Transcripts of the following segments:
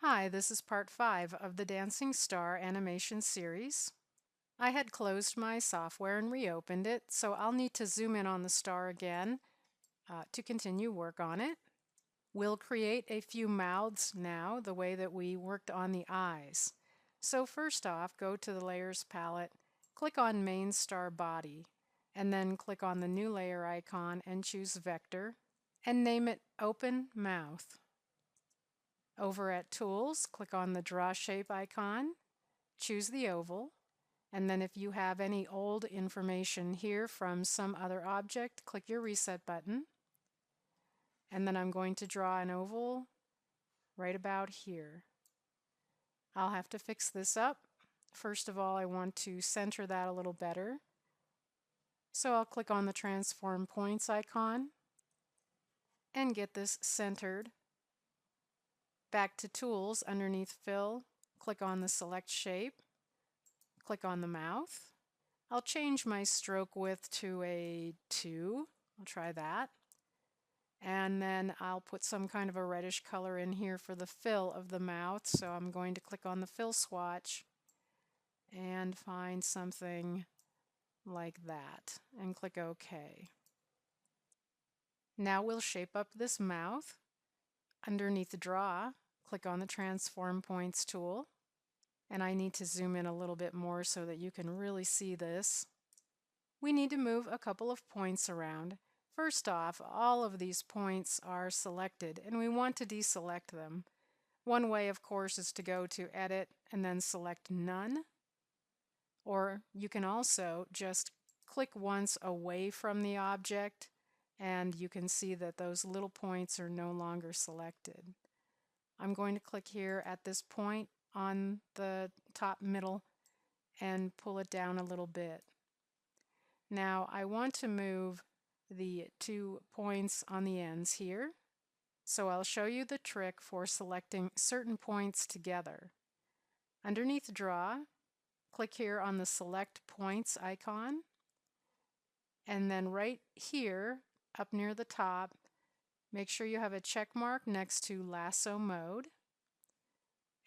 Hi, this is part 5 of the Dancing Star animation series. I had closed my software and reopened it, so I'll need to zoom in on the star again to continue work on it. We'll create a few mouths now, the way that we worked on the eyes. So first off, go to the Layers palette, click on Main Star Body, and then click on the new layer icon and choose Vector, and name it Open Mouth. Over at Tools, click on the Draw Shape icon, choose the oval, and then if you have any old information here from some other object, click your Reset button. And then I'm going to draw an oval right about here. I'll have to fix this up. First of all, I want to center that a little better. So I'll click on the Transform Points icon and get this centered. Back to Tools, underneath Fill, click on the Select Shape, click on the mouth. I'll change my stroke width to a 2. I'll try that. And then I'll put some kind of a reddish color in here for the fill of the mouth. So I'm going to click on the fill swatch and find something like that and click OK. Now we'll shape up this mouth. Underneath Draw, click on the Transform Points tool. And I need to zoom in a little bit more so that you can really see this. We need to move a couple of points around. First off, all of these points are selected and we want to deselect them. One way, of course, is to go to Edit and then select None. Or you can also just click once away from the object and you can see that those little points are no longer selected. I'm going to click here at this point on the top middle and pull it down a little bit. Now I want to move the 2 points on the ends here. So I'll show you the trick for selecting certain points together. Underneath Draw, click here on the Select Points icon. And then right here, up near the top, make sure you have a check mark next to Lasso Mode.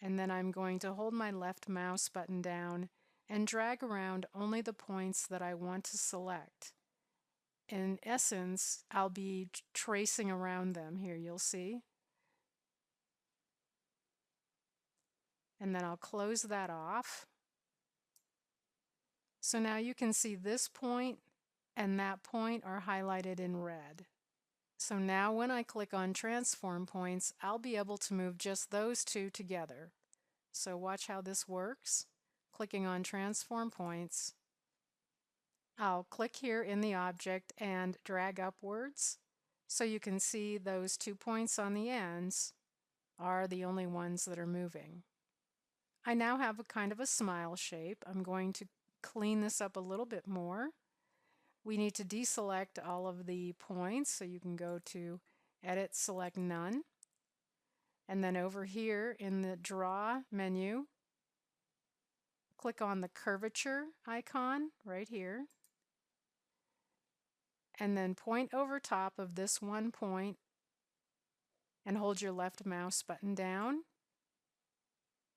And then I'm going to hold my left mouse button down and drag around only the points that I want to select. In essence, I'll be tracing around them here, you'll see. And then I'll close that off. So now you can see this point and that point are highlighted in red. So now when I click on Transform Points, I'll be able to move just those two together. So watch how this works. Clicking on Transform Points, I'll click here in the object and drag upwards so you can see those 2 points on the ends are the only ones that are moving. I now have a kind of a smile shape. I'm going to clean this up a little bit more. We need to deselect all of the points, so you can go to Edit, select None. And then over here in the Draw menu, click on the curvature icon right here. And then point over top of this one point and hold your left mouse button down.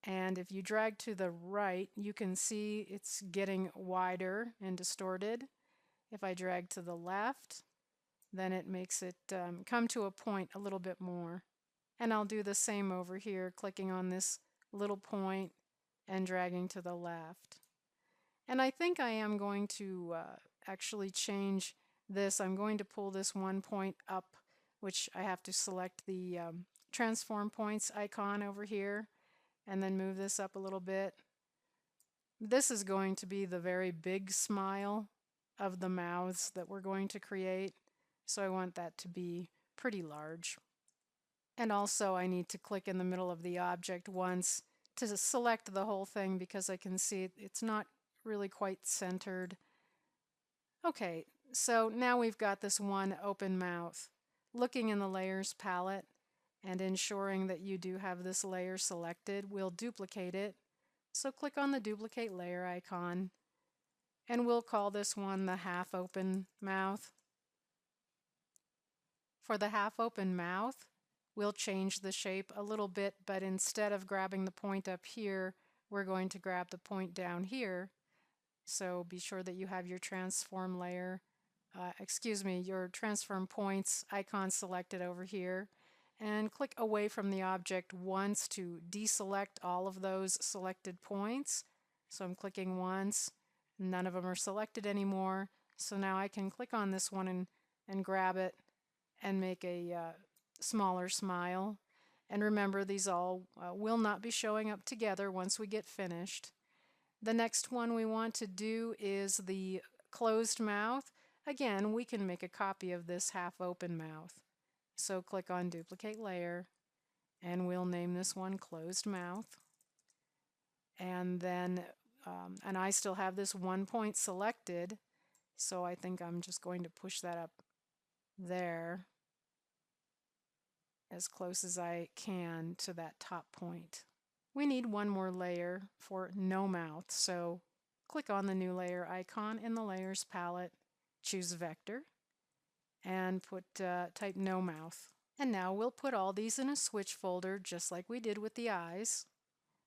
And if you drag to the right, you can see it's getting wider and distorted. If I drag to the left, then it makes it come to a point a little bit more. And I'll do the same over here, clicking on this little point and dragging to the left. And I think I am going to actually change this. I'm going to pull this one point up, which I have to select the Transform Points icon over here and then move this up a little bit. This is going to be the very big smile of the mouths that we're going to create, so I want that to be pretty large. And also I need to click in the middle of the object once to select the whole thing because I can see it's not really quite centered. Okay, so now we've got this one open mouth. Looking in the Layers palette and ensuring that you do have this layer selected, we'll duplicate it. So click on the Duplicate Layer icon and we'll call this one the half open mouth. For the half open mouth, we'll change the shape a little bit, but instead of grabbing the point up here, we're going to grab the point down here. So be sure that you have your transform layer, your transform points icon selected over here, and click away from the object once to deselect all of those selected points. So I'm clicking once, none of them are selected anymore. So now I can click on this one and grab it and make a smaller smile. And remember, these all will not be showing up together once we get finished. The next one we want to do is the closed mouth. Again, we can make a copy of this half open mouth. So click on duplicate layer, and we'll name this one closed mouth. And then, and I still have this one point selected, so I think I'm just going to push that up there as close as I can to that top point. We need one more layer for no mouth, so click on the new layer icon in the layers palette, choose vector, and type no mouth. And now we'll put all these in a switch folder just like we did with the eyes.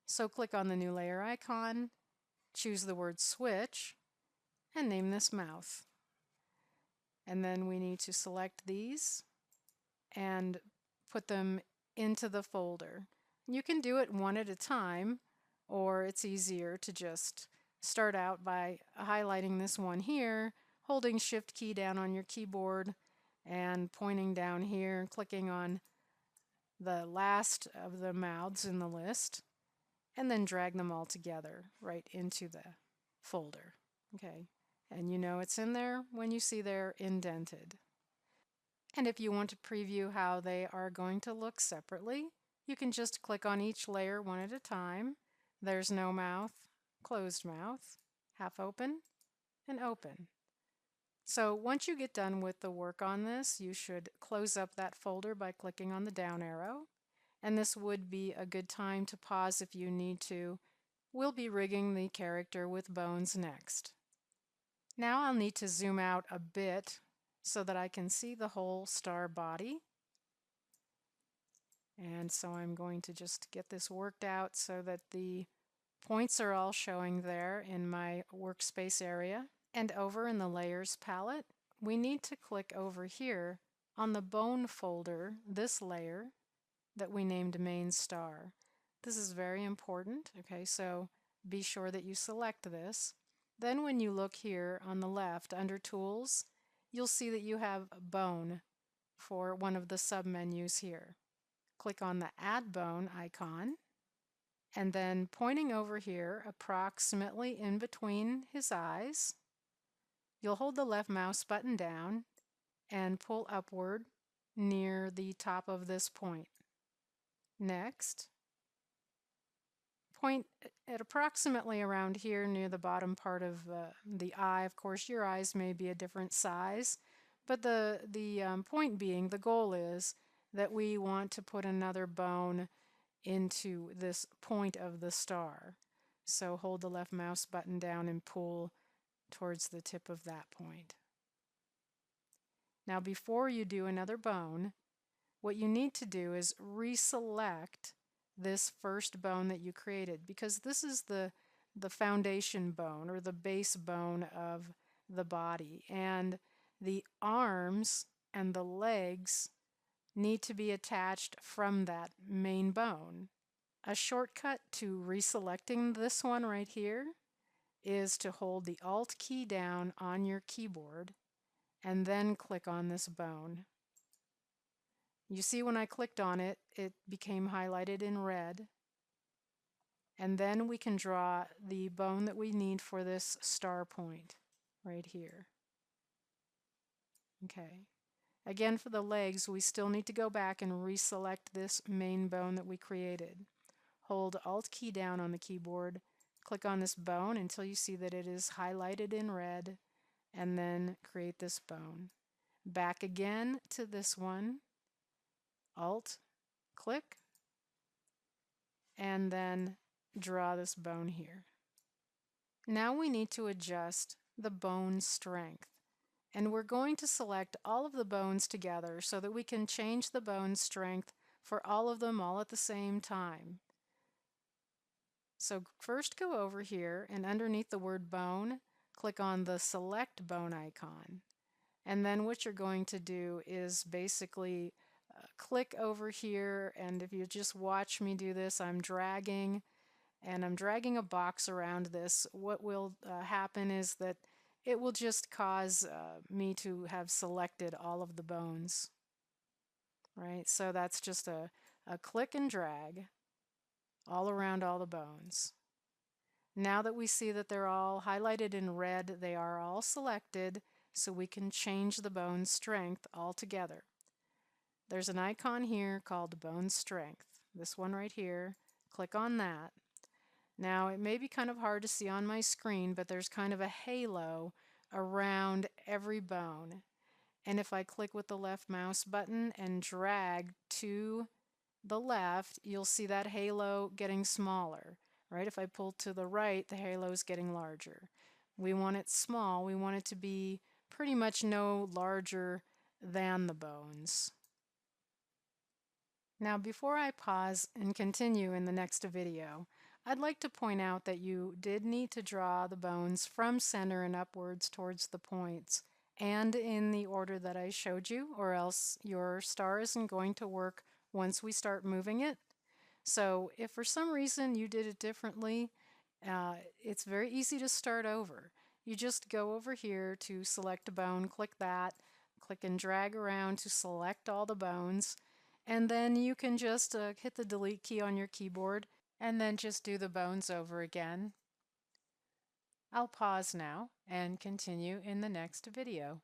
So click on the new layer icon, choose the word switch, and name this mouth. And then we need to select these and put them into the folder. You can do it one at a time, or it's easier to just start out by highlighting this one here, holding Shift key down on your keyboard and pointing down here and clicking on the last of the mouths in the list, and then drag them all together right into the folder. Okay, and you know it's in there when you see they're indented. And if you want to preview how they are going to look separately, you can just click on each layer one at a time. There's no mouth, closed mouth, half open, and open. So once you get done with the work on this, you should close up that folder by clicking on the down arrow. And this would be a good time to pause if you need to. We'll be rigging the character with bones next. Now I'll need to zoom out a bit so that I can see the whole star body. And so I'm going to just get this worked out so that the points are all showing there in my workspace area. And over in the layers palette, we need to click over here on the bone folder, this layer that we named main star. This is very important, okay, so be sure that you select this. Then when you look here on the left under tools, you'll see that you have bone for one of the submenus here. Click on the add bone icon, and then pointing over here approximately in between his eyes, you'll hold the left mouse button down and pull upward near the top of this point. Next, point at approximately around here near the bottom part of the eye. Of course, your eyes may be a different size, but the point being, the goal is that we want to put another bone into this point of the star. So hold the left mouse button down and pull towards the tip of that point. Now before you do another bone, what you need to do is reselect this first bone that you created, because this is the foundation bone or the base bone of the body, and the arms and the legs need to be attached from that main bone. A shortcut to reselecting this one right here is to hold the Alt key down on your keyboard and then click on this bone. You see when I clicked on it, it became highlighted in red. And then we can draw the bone that we need for this star point right here. Okay. Again, for the legs, we still need to go back and reselect this main bone that we created. Hold Alt key down on the keyboard, click on this bone until you see that it is highlighted in red, and then create this bone. Back again to this one, Alt, click, and then draw this bone here. Now we need to adjust the bone strength, and we're going to select all of the bones together so that we can change the bone strength for all of them all at the same time. So first go over here and underneath the word bone, click on the select bone icon. And then what you're going to do is basically click over here, and if you just watch me do this, I'm dragging a box around this. What will happen is that it will just cause me to have selected all of the bones, right? So that's just a click and drag all around all the bones. Now that we see that they're all highlighted in red, they are all selected, so we can change the bone strength altogether. There's an icon here called bone strength. This one right here. Click on that. Now it may be kind of hard to see on my screen, but there's kind of a halo around every bone. And if I click with the left mouse button and drag to the left, you'll see that halo getting smaller, right? If I pull to the right, the halo is getting larger. We want it small. We want it to be pretty much no larger than the bones. Now, before I pause and continue in the next video, I'd like to point out that you did need to draw the bones from center and upwards towards the points and in the order that I showed you, or else your star isn't going to work once we start moving it. So if for some reason you did it differently, it's very easy to start over. You just go over here to select a bone, click that, click and drag around to select all the bones, and then you can just hit the delete key on your keyboard and then just do the bones over again. I'll pause now and continue in the next video.